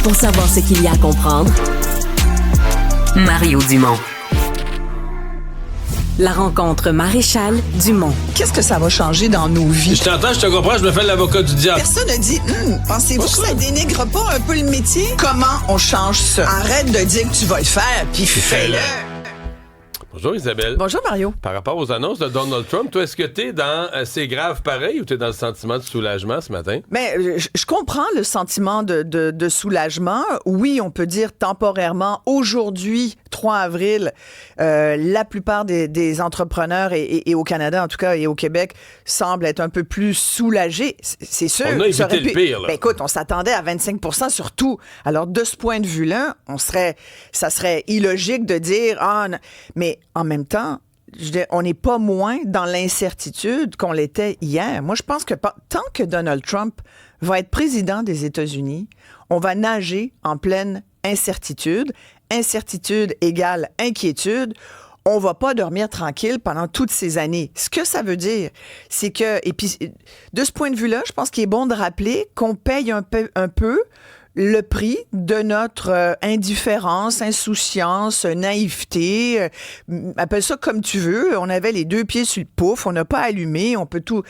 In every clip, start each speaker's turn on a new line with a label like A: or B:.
A: Pour savoir ce qu'il y a à comprendre, Mario Dumont. La rencontre Maréchal Dumont.
B: Qu'est-ce que ça va changer dans nos vies?
C: Je t'entends, je te comprends, je me fais l'avocat du diable.
B: Personne ne dit, pensez-vous que ça dénigre pas un peu le métier? Comment on change ça? Arrête de dire que tu vas le faire, puis fais-le.
C: Bonjour Isabelle.
B: Bonjour Mario.
C: Par rapport aux annonces de Donald Trump, toi, est-ce que t'es dans c'est grave pareil ou t'es dans le sentiment de soulagement ce matin?
B: Mais je comprends le sentiment de soulagement. Oui, on peut dire temporairement, aujourd'hui, 3 avril, la plupart des entrepreneurs et au Canada, en tout cas, et au Québec, semblent être un peu plus soulagés. C'est sûr.
C: On a évité le pire, là.
B: Ben, écoute, on s'attendait à 25% sur tout. Alors, de ce point de vue-là, ça serait illogique de dire, non. Mais en même temps, on n'est pas moins dans l'incertitude qu'on l'était hier. Moi, je pense que tant que Donald Trump va être président des États-Unis, on va nager en pleine incertitude. Incertitude égale inquiétude. On va pas dormir tranquille pendant toutes ces années. Ce que ça veut dire, c'est que, et puis, de ce point de vue-là, je pense qu'il est bon de rappeler qu'on paye un peu le prix de notre indifférence, insouciance, naïveté, appelle ça comme tu veux. On avait les 2 pieds sur le pouf, on n'a pas allumé, on peut tout...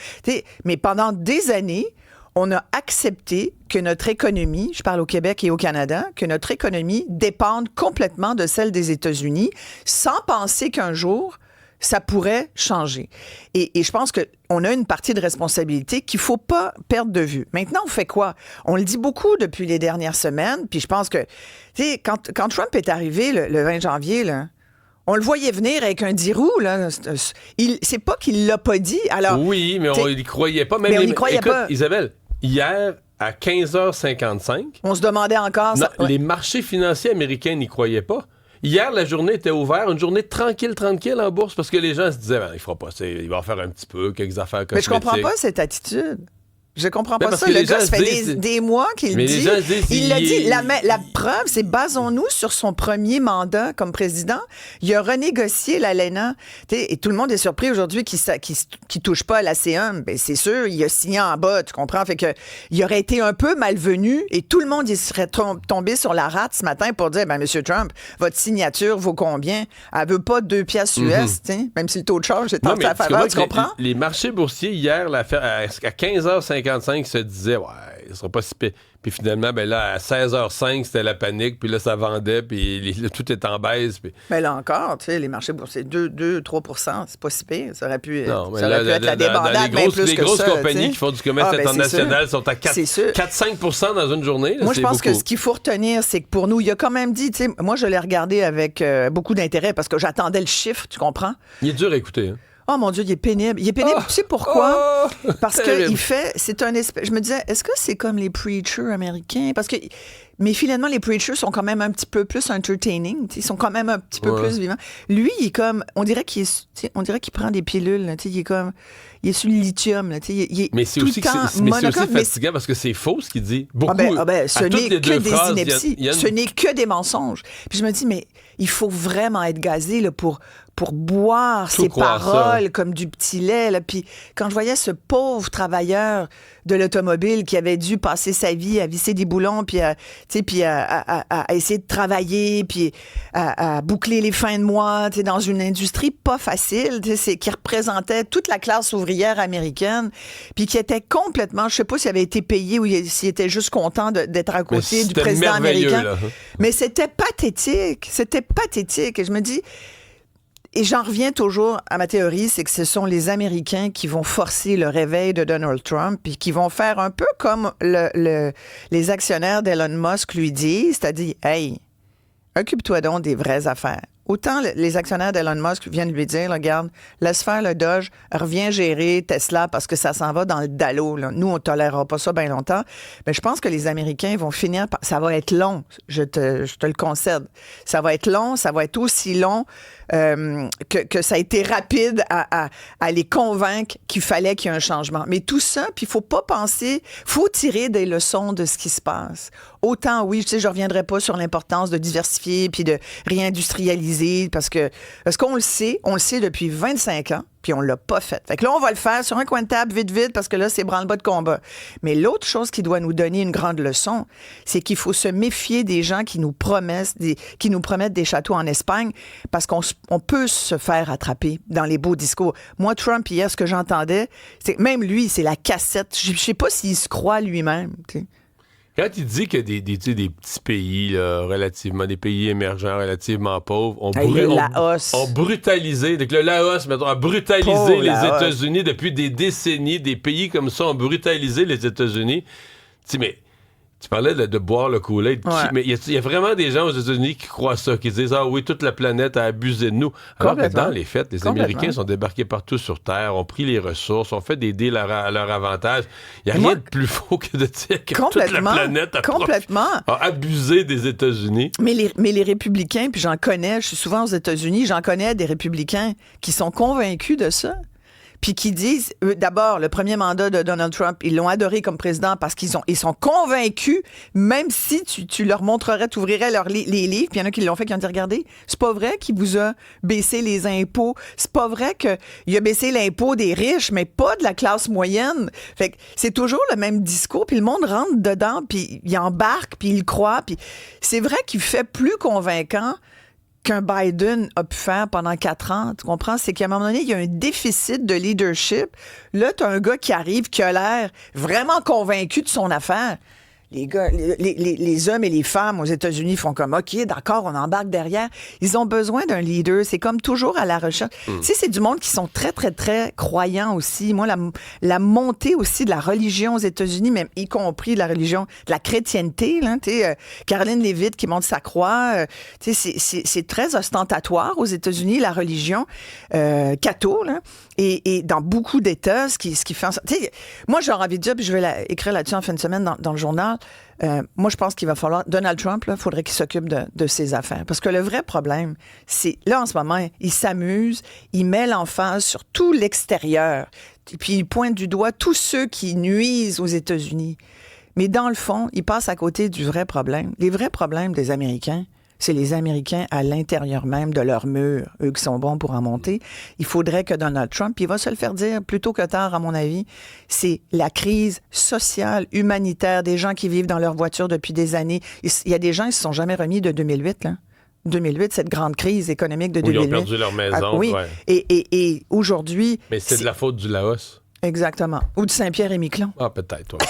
B: Mais pendant des années, on a accepté que notre économie, je parle au Québec et au Canada, que notre économie dépende complètement de celle des États-Unis, sans penser qu'un jour, ça pourrait changer. Et je pense qu'on a une partie de responsabilité qu'il ne faut pas perdre de vue. Maintenant, on fait quoi? On le dit beaucoup depuis les dernières semaines, puis je pense que, tu sais, quand Trump est arrivé le 20 janvier, là, on le voyait venir avec un 10 roues, là. C'est pas qu'il l'a pas dit. Alors,
C: oui, mais on n'y croyait pas. Même
B: mais on n'y croyait
C: écoute,
B: pas.
C: Isabelle, hier, à 15h55...
B: On se demandait encore...
C: Les marchés financiers américains n'y croyaient pas. Hier, la journée était ouverte, une journée tranquille en bourse, parce que les gens se disaient, il fera pas ça, il va en faire un petit peu, quelques affaires cosmétiques.
B: Mais je comprends pas cette attitude. Je comprends pas ça. Le gars, ça fait des mois qu'il dit. Il l'a dit. La preuve, c'est basons-nous sur son premier mandat comme président. Il a renégocié l'ALENA. Et tout le monde est surpris aujourd'hui qu'il touche pas à la C1. Ben, c'est sûr, il a signé en bas, tu comprends? Fait que il aurait été un peu malvenu et tout le monde y serait tombé sur la rate ce matin pour dire, M. Trump, votre signature vaut combien? Elle veut pas 2 piastres US, même si le taux de change est en ta faveur, tu comprends?
C: Les marchés boursiers, hier, à 15h55, se disait, il sera pas si pire. Puis finalement, là, à 16h05, c'était la panique, puis là, ça vendait, puis tout est en baisse. Puis...
B: Mais là encore, tu sais, les marchés boursiers, 2-3%, c'est pas si pire. Ça aurait pu être la
C: dans
B: débandade bien plus
C: les
B: que
C: grosses
B: ça.
C: compagnies qui font du commerce international sont à 4-5% dans une journée. Là,
B: moi, je pense que ce qu'il faut retenir, c'est que pour nous, il a quand même dit, tu sais, moi, je l'ai regardé avec beaucoup d'intérêt parce que j'attendais le chiffre, tu comprends?
C: Il est dur à écouter, hein?
B: Oh mon Dieu, il est pénible. Tu sais pourquoi? Parce qu'il fait, c'est un espèce... Je me disais, est-ce que c'est comme les preachers américains? Mais finalement, les preachers sont quand même un petit peu plus entertaining. Ils sont quand même un petit peu plus vivants. Lui, il est comme... On dirait qu'il prend des pilules. Là, il est sur le lithium. Là,
C: mais c'est aussi fatigant parce que c'est faux ce qu'il dit. Beaucoup.
B: Ce n'est que des inepties. Ce n'est que des mensonges. Puis je me dis, mais il faut vraiment être gazé là, pour boire ses paroles comme du petit lait. Là. Puis quand je voyais ce pauvre travailleur de l'automobile qui avait dû passer sa vie à visser des boulons, puis à essayer de travailler, puis à boucler les fins de mois, dans une industrie pas facile, qui représentait toute la classe ouvrière américaine, puis qui était complètement, je sais pas s'il avait été payé ou s'il était juste content d'être à côté du président américain. Là. Mais c'était pathétique. Et je me dis... Et j'en reviens toujours à ma théorie, c'est que ce sont les Américains qui vont forcer le réveil de Donald Trump et qui vont faire un peu comme les actionnaires d'Elon Musk lui disent, c'est-à-dire, hey, occupe-toi donc des vraies affaires. Autant les actionnaires d'Elon Musk viennent lui dire, regarde, laisse faire le Doge, reviens gérer Tesla parce que ça s'en va dans le dallo. Là. Nous, on ne tolérera pas ça bien longtemps. Mais je pense que les Américains vont finir par... Ça va être long, je te le concède. Ça va être long, ça va être aussi long que ça a été rapide à les convaincre qu'il fallait qu'il y ait un changement. Mais tout ça, puis il ne faut pas penser... Il faut tirer des leçons de ce qui se passe. Autant, oui, je ne reviendrai pas sur l'importance de diversifier puis de réindustrialiser parce qu'on le sait depuis 25 ans Puis on l'a pas fait. Fait que là, on va le faire sur un coin de table, vite, parce que là, c'est branle-bas de combat. Mais l'autre chose qui doit nous donner une grande leçon, c'est qu'il faut se méfier des gens qui nous promettent des châteaux en Espagne, parce qu'on peut se faire attraper dans les beaux discours. Moi, Trump, hier, ce que j'entendais, c'est que même lui, c'est la cassette. Je sais pas s'il se croit lui-même, tu sais.
C: Quand il dit que des petits pays, là, relativement, des pays émergents, relativement pauvres, ont brutalisé, donc le Laos, mettons, a brutalisé les États-Unis depuis des décennies, des pays comme ça ont brutalisé les États-Unis. Tu sais, mais tu parlais de boire le Kool-Aid, mais il y a vraiment des gens aux États-Unis qui croient ça, qui disent « Ah oui, toute la planète a abusé de nous ». Alors que dans les faits, les Américains sont débarqués partout sur Terre, ont pris les ressources, ont fait des deals à leur avantage. Il n'y a rien de plus faux que de dire que toute la planète a abusé des États-Unis.
B: Mais les républicains, puis j'en connais, je suis souvent aux États-Unis, j'en connais des républicains qui sont convaincus de ça. Puis qui disent, d'abord, le premier mandat de Donald Trump, ils l'ont adoré comme président parce qu'ils sont convaincus, même si tu leur montrerais, tu ouvrirais les livres, puis il y en a qui l'ont fait, qui ont dit, regardez, c'est pas vrai qu'il vous a baissé les impôts, c'est pas vrai qu'il a baissé l'impôt des riches, mais pas de la classe moyenne. Fait que c'est toujours le même discours, puis le monde rentre dedans, puis il embarque, puis il croit, puis c'est vrai qu'il fait plus convaincant qu'un Biden a pu faire pendant 4 ans, tu comprends? C'est qu'à un moment donné, il y a un déficit de leadership. Là, tu as un gars qui arrive, qui a l'air vraiment convaincu de son affaire. Les gars, les hommes et les femmes aux États-Unis font comme, OK, d'accord, on embarque derrière. Ils ont besoin d'un leader. C'est comme toujours à la recherche. Tu sais, c'est du monde qui sont très, très, très croyants aussi. Moi, la montée aussi de la religion aux États-Unis, même y compris de la religion, de la chrétienté, là, tu sais, Caroline Leavitt qui monte sa croix, tu sais, c'est très ostentatoire aux États-Unis, la religion catho, là. Et dans beaucoup d'États, ce qui fait en sorte... Moi, j'aurais envie de dire, puis je vais écrire là-dessus en fin de semaine dans le journal, moi, je pense qu'il va falloir... Donald Trump, il faudrait qu'il s'occupe de ses affaires. Parce que le vrai problème, c'est... Là, en ce moment, il s'amuse, il met l'emphase sur tout l'extérieur. Et puis, il pointe du doigt tous ceux qui nuisent aux États-Unis. Mais dans le fond, il passe à côté du vrai problème. Les vrais problèmes des Américains, c'est les Américains à l'intérieur même de leur mur, eux qui sont bons pour en monter. Il faudrait que Donald Trump, il va se le faire dire plus tôt que tard, à mon avis, c'est la crise sociale, humanitaire, des gens qui vivent dans leur voiture depuis des années. Il y a des gens qui ne se sont jamais remis de 2008, là. 2008, cette grande crise économique de 2008.
C: Ils ont perdu leur maison.
B: Oui,
C: ouais.
B: et aujourd'hui...
C: Mais c'est de la faute du Laos.
B: Exactement. Ou de Saint-Pierre-et-Miquelon.
C: Ah, peut-être, oui.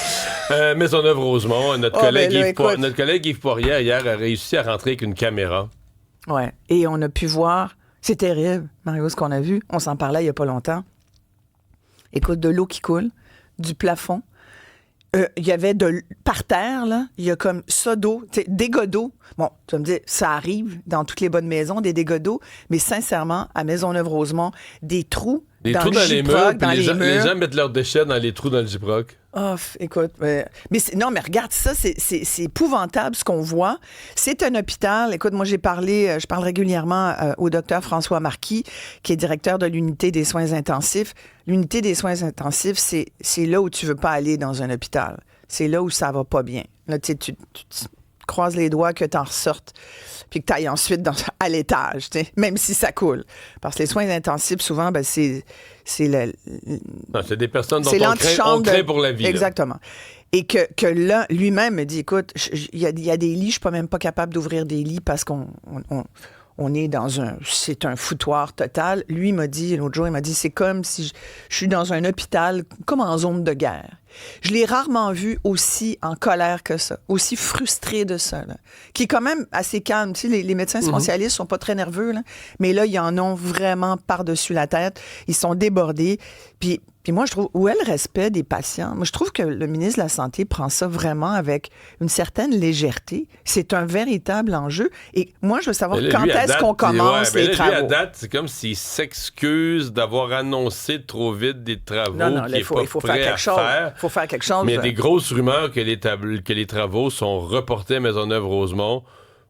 C: Maisonneuve-Rosemont, notre collègue Yves Poirier, hier, a réussi à rentrer avec une caméra.
B: Oui. Et on a pu voir... C'est terrible, Mario, ce qu'on a vu. On s'en parlait il n'y a pas longtemps. Écoute, de l'eau qui coule, du plafond. Il y avait par terre, là, il y a comme ça d'eau, dégâts d'eau. Bon, tu vas me dire, ça arrive dans toutes les bonnes maisons, des dégâts d'eau, mais sincèrement, à Maisonneuve-Rosemont, des trous dans les murs,
C: les gens mettent leurs déchets dans les trous dans le gyproc.
B: Oh, écoute, mais regarde ça, c'est épouvantable ce qu'on voit. C'est un hôpital. Écoute, moi je parle régulièrement au docteur François Marquis, qui est directeur de l'unité des soins intensifs. L'unité des soins intensifs, c'est là où tu veux pas aller dans un hôpital. C'est là où ça va pas bien. Là, tu croises les doigts que tu en ressortes, puis que tu ailles ensuite à l'étage, même si ça coule. Parce que les soins intensifs, souvent, ben, c'est
C: des personnes dont on craint pour la vie.
B: Exactement. Là. Et que là, lui-même me dit, écoute, il y a des lits, je suis même pas capable d'ouvrir des lits parce qu'on est c'est un foutoir total. Lui m'a dit, l'autre jour, il m'a dit, c'est comme si je suis dans un hôpital, comme en zone de guerre. Je l'ai rarement vu aussi en colère que ça, aussi frustré de ça, là, qui est quand même assez calme. Tu sais, les médecins spécialistes sont pas très nerveux, là, mais là, ils en ont vraiment par-dessus la tête. Ils sont débordés. Puis moi, je trouve, où est le respect des patients? Moi, je trouve que le ministre de la Santé prend ça vraiment avec une certaine légèreté. C'est un véritable enjeu. Et moi, je veux savoir quand est-ce qu'on commence les travaux.
C: Lui, à date, c'est comme s'il s'excuse d'avoir annoncé trop vite des travaux qu'il n'est pas prêt à faire.
B: Il faut faire quelque chose.
C: Mais il y a des grosses rumeurs que les travaux sont reportés à Maisonneuve-Rosemont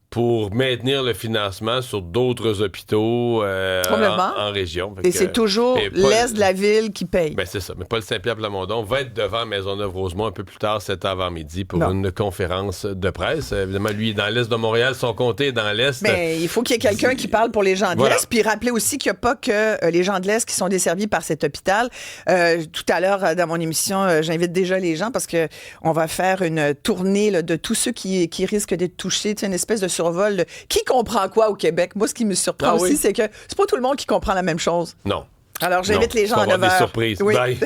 C: pour maintenir le financement sur d'autres hôpitaux en région.
B: Et c'est toujours l'est de la ville qui paye.
C: Ben c'est ça. Mais Paul Saint-Pierre Plamondon va être devant Maisonneuve-Rosemont un peu plus tard cet avant-midi pour une conférence de presse. Évidemment, lui, il est dans l'est de Montréal, son comté est dans l'est.
B: Mais il faut qu'il y ait quelqu'un qui parle pour les gens de l'est. Puis rappeler aussi qu'il n'y a pas que les gens de l'est qui sont desservis par cet hôpital. Tout à l'heure, dans mon émission, j'invite déjà les gens parce qu'on va faire une tournée là, de tous ceux qui risquent d'être touchés. Une espèce de survol de qui comprend quoi au Québec. Moi, ce qui me surprend aussi, c'est que c'est pas tout le monde qui comprend la même chose.
C: Non.
B: Alors, j'invite les gens à 9h.
C: Des surprises.
B: Oui.
C: Bye.